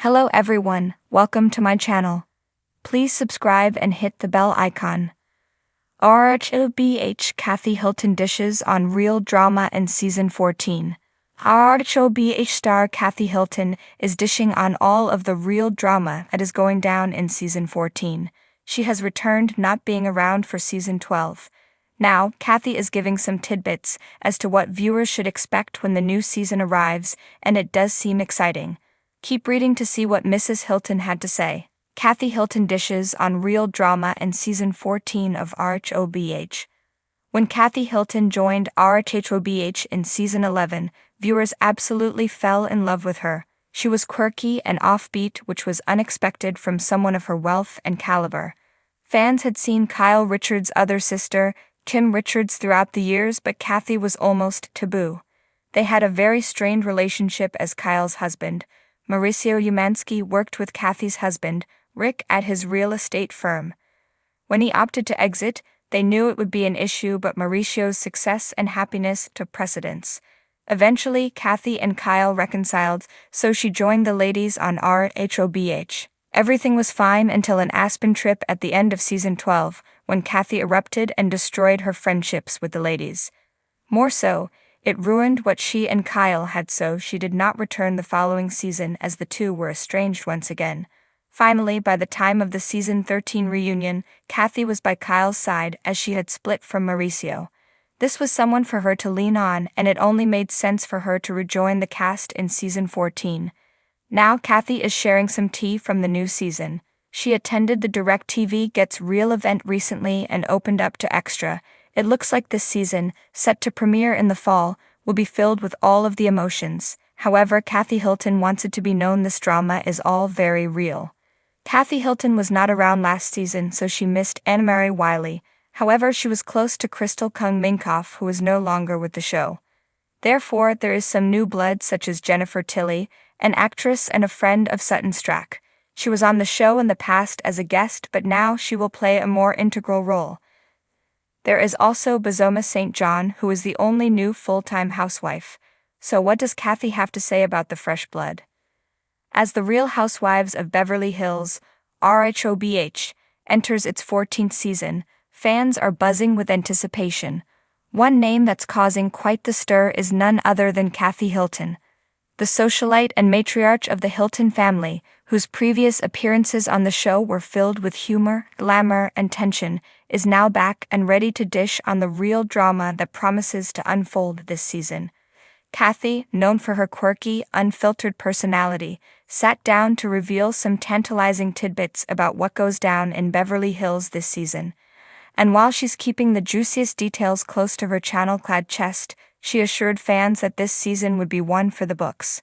Hello everyone, welcome to my channel. Please subscribe and hit the bell icon. RHOBH Kathy Hilton dishes on real drama in Season 14. RHOBH star Kathy Hilton is dishing on all of the real drama that is going down in Season 14. She has returned, not being around for Season 12. Now, Kathy is giving some tidbits as to what viewers should expect when the new season arrives, and it does seem exciting. Keep reading to see what Mrs. Hilton had to say. Kathy Hilton dishes on real drama in Season 14 of RHOBH. When Kathy Hilton joined RHOBH in Season 11, viewers absolutely fell in love with her. She was quirky and offbeat, which was unexpected from someone of her wealth and caliber. Fans had seen Kyle Richards' other sister, Kim Richards, throughout the years, but Kathy was almost taboo. They had a very strained relationship as Kyle's husband. Mauricio Umansky worked with Kathy's husband, Rick, at his real estate firm. When he opted to exit, they knew it would be an issue, but Mauricio's success and happiness took precedence. Eventually, Kathy and Kyle reconciled, so she joined the ladies on RHOBH. Everything was fine until an Aspen trip at the end of Season 12, when Kathy erupted and destroyed her friendships with the ladies. More so, it ruined what she and Kyle had, so she did not return the following season as the two were estranged once again. Finally, by the time of the Season 13 reunion, Kathy was by Kyle's side as she had split from Mauricio. This was someone for her to lean on, and it only made sense for her to rejoin the cast in Season 14. Now Kathy is sharing some tea from the new season. She attended the DirecTV Gets Real event recently and opened up to Extra. It looks like this season, set to premiere in the fall, will be filled with all of the emotions. However, Kathy Hilton wants it to be known this drama is all very real. Kathy Hilton was not around last season, so she missed Anne-Marie Wiley. However, she was close to Crystal Kung Minkoff, who is no longer with the show. Therefore, there is some new blood, such as Jennifer Tilly, an actress and a friend of Sutton Stracke. She was on the show in the past as a guest, but now she will play a more integral role. There is also Bazoma St. John, who is the only new full-time housewife. So what does Kathy have to say about the fresh blood? As the Real Housewives of Beverly Hills, RHOBH, enters its 14th season, fans are buzzing with anticipation. One name that's causing quite the stir is none other than Kathy Hilton. The socialite and matriarch of the Hilton family, whose previous appearances on the show were filled with humor, glamour, and tension, is now back and ready to dish on the real drama that promises to unfold this season. Kathy, known for her quirky, unfiltered personality, sat down to reveal some tantalizing tidbits about what goes down in Beverly Hills this season. And while she's keeping the juiciest details close to her channel-clad chest, she assured fans that this season would be one for the books.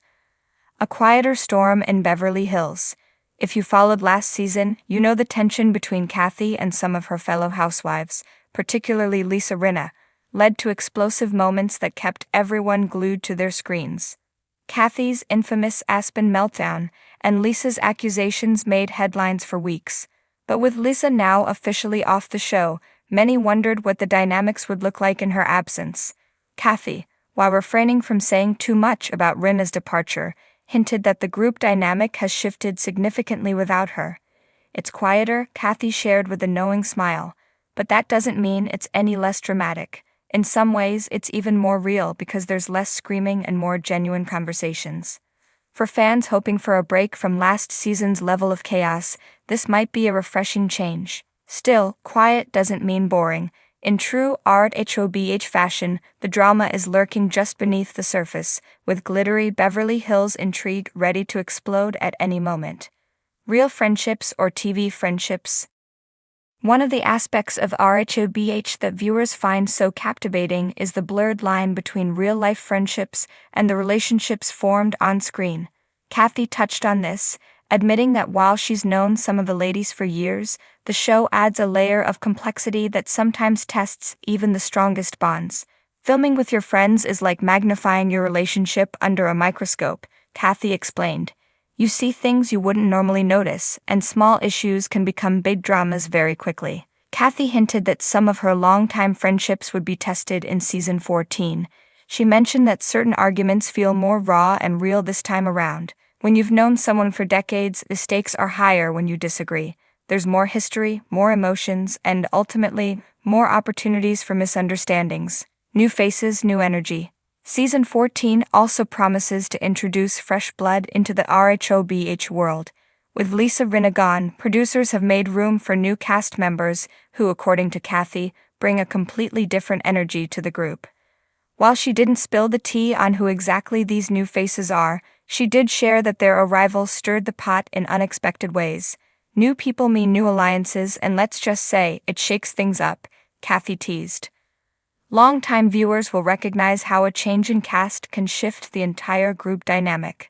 A quieter storm in Beverly Hills. If you followed last season, you know the tension between Kathy and some of her fellow housewives, particularly Lisa Rinna, led to explosive moments that kept everyone glued to their screens. Kathy's infamous Aspen meltdown and Lisa's accusations made headlines for weeks. But with Lisa now officially off the show, many wondered what the dynamics would look like in her absence. Kathy, while refraining from saying too much about Rinna's departure, hinted that the group dynamic has shifted significantly without her. It's quieter, Kathy shared with a knowing smile, but that doesn't mean it's any less dramatic. In some ways, it's even more real because there's less screaming and more genuine conversations. For fans hoping for a break from last season's level of chaos, this might be a refreshing change. Still, quiet doesn't mean boring. In true RHOBH fashion, the drama is lurking just beneath the surface, with glittery Beverly Hills intrigue ready to explode at any moment. Real friendships or TV friendships? One of the aspects of RHOBH that viewers find so captivating is the blurred line between real-life friendships and the relationships formed on screen. Kathy touched on this, admitting that while she's known some of the ladies for years, the show adds a layer of complexity that sometimes tests even the strongest bonds. Filming with your friends is like magnifying your relationship under a microscope, Kathy explained. You see things you wouldn't normally notice, and small issues can become big dramas very quickly. Kathy hinted that some of her longtime friendships would be tested in Season 14. She mentioned that certain arguments feel more raw and real this time around. When you've known someone for decades, the stakes are higher when you disagree. There's more history, more emotions, and ultimately, more opportunities for misunderstandings. New faces, new energy. Season 14 also promises to introduce fresh blood into the RHOBH world. With Lisa Rinna gone, producers have made room for new cast members who, according to Kathy, bring a completely different energy to the group. While she didn't spill the tea on who exactly these new faces are, she did share that their arrival stirred the pot in unexpected ways. New people mean new alliances, and let's just say, it shakes things up, Kathy teased. Long-time viewers will recognize how a change in cast can shift the entire group dynamic.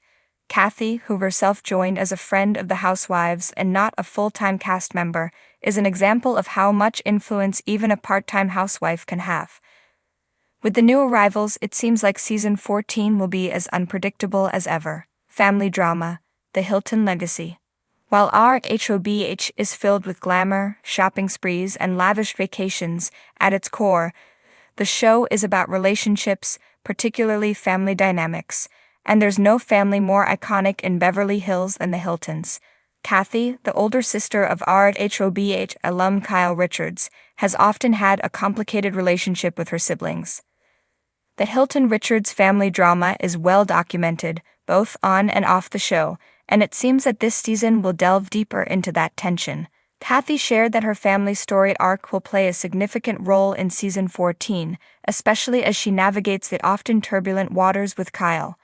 Kathy, who herself joined as a friend of the housewives and not a full-time cast member, is an example of how much influence even a part-time housewife can have. With the new arrivals, it seems like season 14 will be as unpredictable as ever. Family drama, the Hilton legacy. While RHOBH is filled with glamour, shopping sprees, and lavish vacations, at its core, the show is about relationships, particularly family dynamics, and there's no family more iconic in Beverly Hills than the Hiltons. Kathy, the older sister of RHOBH alum Kyle Richards, has often had a complicated relationship with her siblings. The Hilton-Richards family drama is well documented, both on and off the show, and it seems that this season will delve deeper into that tension. Kathy shared that her family story arc will play a significant role in season 14, especially as she navigates the often turbulent waters with Kyle.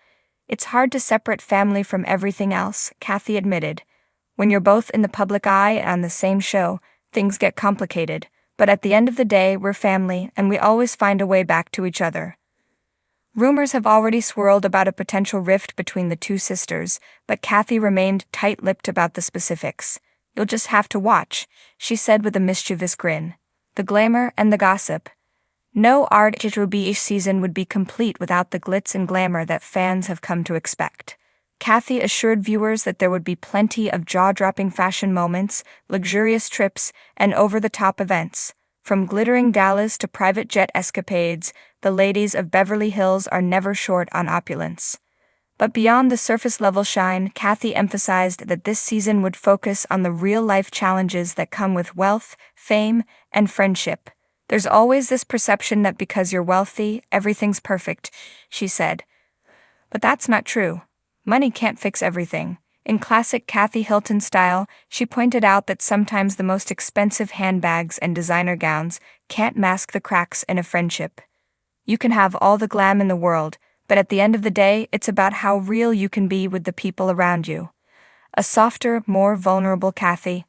It's hard to separate family from everything else, Kathy admitted. When you're both in the public eye on the same show, things get complicated, but at the end of the day, we're family, and we always find a way back to each other. Rumors have already swirled about a potential rift between the two sisters, but Kathy remained tight-lipped about the specifics. You'll just have to watch, she said with a mischievous grin. The glamour and the gossip. No RHOBH season would be complete without the glitz and glamour that fans have come to expect. Kathy assured viewers that there would be plenty of jaw-dropping fashion moments, luxurious trips, and over-the-top events. From glittering galas to private jet escapades, the ladies of Beverly Hills are never short on opulence. But beyond the surface-level shine, Kathy emphasized that this season would focus on the real-life challenges that come with wealth, fame, and friendship. There's always this perception that because you're wealthy, everything's perfect, she said. But that's not true. Money can't fix everything. In classic Kathy Hilton style, she pointed out that sometimes the most expensive handbags and designer gowns can't mask the cracks in a friendship. You can have all the glam in the world, but at the end of the day, it's about how real you can be with the people around you. A softer, more vulnerable Kathy.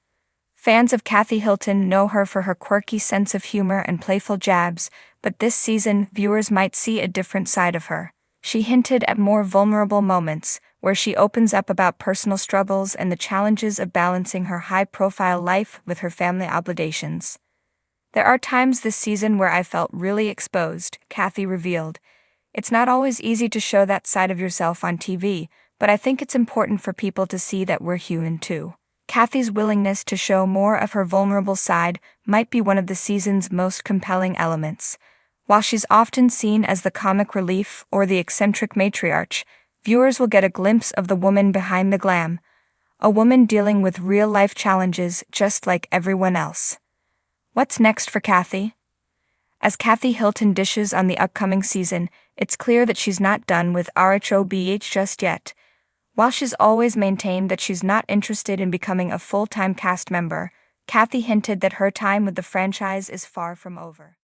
Fans of Kathy Hilton know her for her quirky sense of humor and playful jabs, but this season, viewers might see a different side of her. She hinted at more vulnerable moments, where she opens up about personal struggles and the challenges of balancing her high-profile life with her family obligations. There are times this season where I felt really exposed, Kathy revealed. It's not always easy to show that side of yourself on TV, but I think it's important for people to see that we're human too. Kathy's willingness to show more of her vulnerable side might be one of the season's most compelling elements. While she's often seen as the comic relief or the eccentric matriarch, viewers will get a glimpse of the woman behind the glam, a woman dealing with real-life challenges just like everyone else. What's next for Kathy? As Kathy Hilton dishes on the upcoming season, it's clear that she's not done with RHOBH just yet. While she's always maintained that she's not interested in becoming a full-time cast member, Kathy hinted that her time with the franchise is far from over.